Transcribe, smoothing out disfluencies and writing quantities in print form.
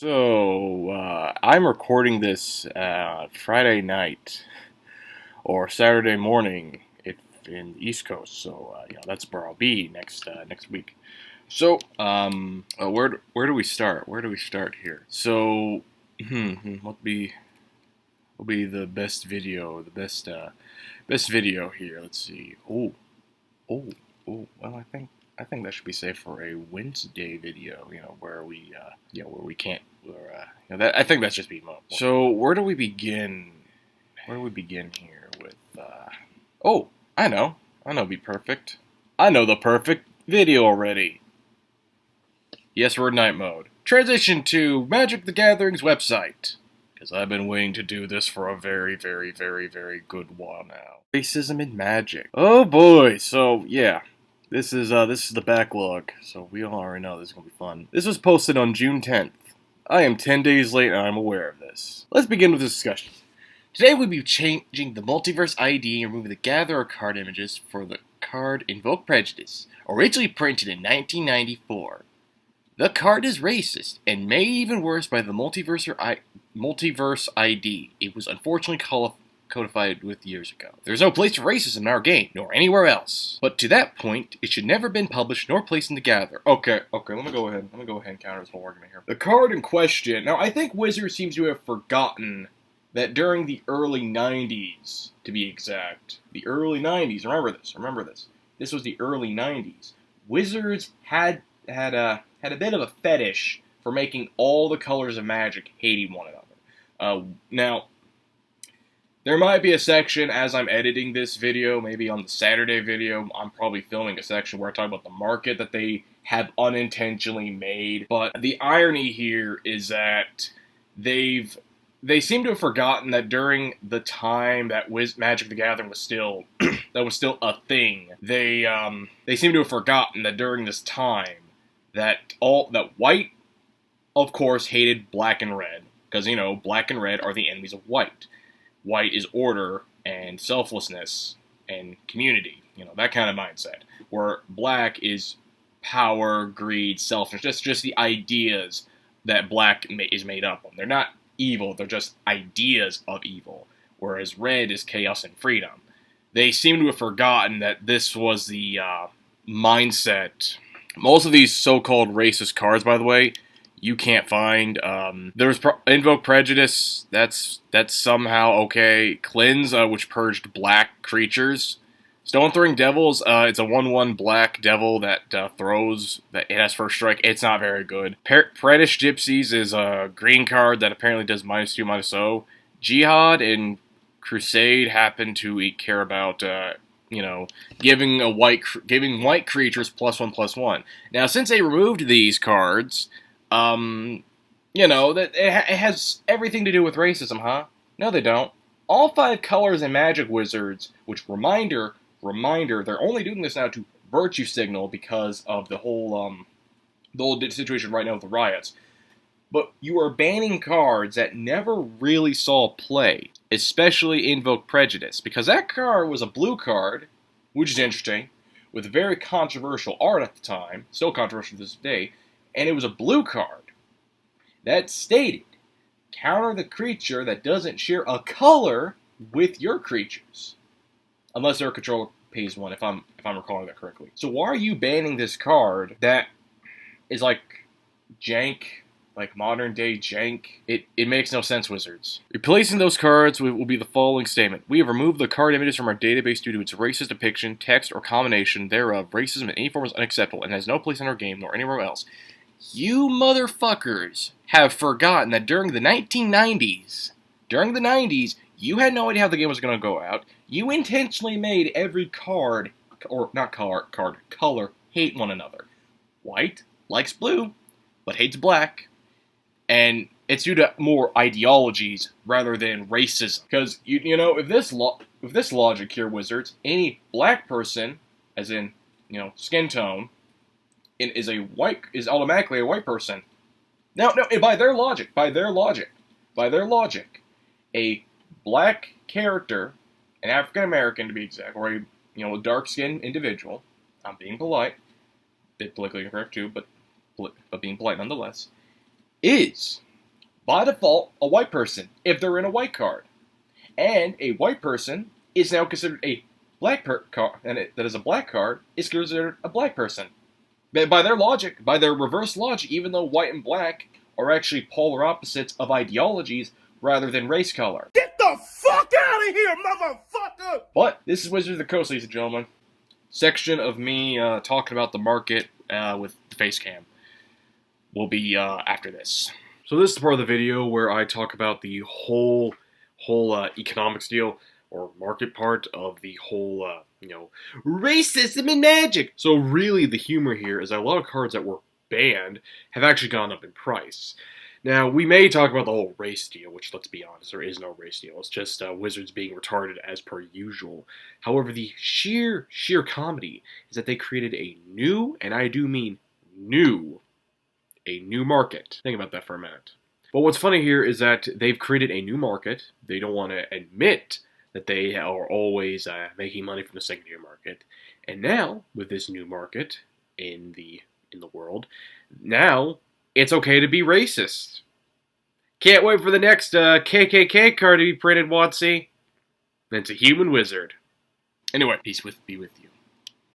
I'm recording this Friday night or Saturday morning if in the East Coast. That's where I'll be next week. Where do we start? Where do we start here? What will be the best video? The best video here. Let's see. Oh, well, I think that should be safe for a Wednesday video. Where we can't. I think that's just be mo. So where do we begin? Where do we begin here with? Oh, I know. Be perfect. I know the perfect video already. Yes, we're in night mode. Transition to Magic the Gathering's website. Because I've been waiting to do this for a very, very, very, very good while now. Racism in Magic. Oh boy. So yeah, this is the backlog. So we all already know this is gonna be fun. This was posted on June 10th. I am 10 days late and I'm aware of this. Let's begin with the discussion. Today we'll be changing the Multiverse ID and removing the Gatherer card images for the card Invoke Prejudice, originally printed in 1994. The card is racist, and made even worse by the Multiverse ID. It was unfortunately codified with years ago. There's no place for racism in our game, nor anywhere else. But to that point, it should never have been published nor placed in the Gatherer. Okay, let me go ahead and counter this whole argument here. The card in question, now I think Wizards seems to have forgotten that during the early 90s, to be exact, the early 90s, remember this. This was the early 90s. Wizards had a bit of a fetish for making all the colors of Magic hating one another. Now, there might be a section as I'm editing this video, maybe on the Saturday video, I'm probably filming a section where I talk about the market that they have unintentionally made. But the irony here is that they seem to have forgotten that during the time that Magic the Gathering was still a thing, they seem to have forgotten that during this time that white, of course, hated black and red, because black and red are the enemies of white. White is order and selflessness and community, that kind of mindset. Where black is power, greed, selfishness, just the ideas that black is made up of. They're not evil, they're just ideas of evil. Whereas red is chaos and freedom. They seem to have forgotten that this was the mindset. Most of these so-called racist cards, by the way, you can't find. There's Invoke Prejudice. That's somehow okay. Cleanse, which purged black creatures. Stone Throwing Devils. It's a 1/1 black devil that throws. That it has first strike. It's not very good. Predis Gypsies is a green card that apparently does -2/-0. Jihad and Crusade happen to care about. Giving white creatures +1/+1. Now, since they removed these cards, that it has everything to do with racism, huh? No, they don't. All 5 colors in Magic Wizards, which reminder, they're only doing this now to virtue signal because of the whole situation right now with the riots. But you are banning cards that never really saw play, especially Invoke Prejudice, because that card was a blue card, which is interesting, with very controversial art at the time, still controversial to this day, and it was a blue card that stated, counter the creature that doesn't share a color with your creatures, unless their controller pays 1, if I'm recalling that correctly. So why are you banning this card that is like jank? Like modern day jank. It makes no sense, Wizards. Replacing those cards will be the following statement. We have removed the card images from our database due to its racist depiction, text, or combination thereof. Racism in any form is unacceptable and has no place in our game nor anywhere else. You motherfuckers have forgotten that during the 1990s, you had no idea how the game was going to go out. You intentionally made every card, or not color, hate one another. White likes blue, but hates black. And it's due to more ideologies rather than racism. Because if this logic here, Wizards, any black person, as in skin tone, is automatically a white person. Now, no, by their logic, a black character, an African American to be exact, or a dark skinned individual. I'm being polite, a bit politically incorrect too, but being polite nonetheless. Is by default, a white person if they're in a white card. And a white person is now considered a black card, and that is a black card, is considered a black person. By their logic, by their reverse logic, even though white and black are actually polar opposites of ideologies rather than race color. Get the fuck out of here, motherfucker! But this is Wizard of the Coast, ladies and gentlemen. Section of me talking about the market with the face cam will be after this. So this is the part of the video where I talk about the whole economics deal or market part of the whole, racism and magic. So really the humor here is that a lot of cards that were banned have actually gone up in price. Now, we may talk about the whole race deal, which, let's be honest, there is no race deal. It's just Wizards being retarded as per usual. However, the sheer comedy is that they created a new, and I do mean new, a new market. Think about that for a minute. But what's funny here is that they've created a new market. They don't want to admit that they are always making money from the secondary market. And now, with this new market in the world, now it's okay to be racist. Can't wait for the next KKK card to be printed, Watsy. It's a human wizard. Anyway, peace be with you.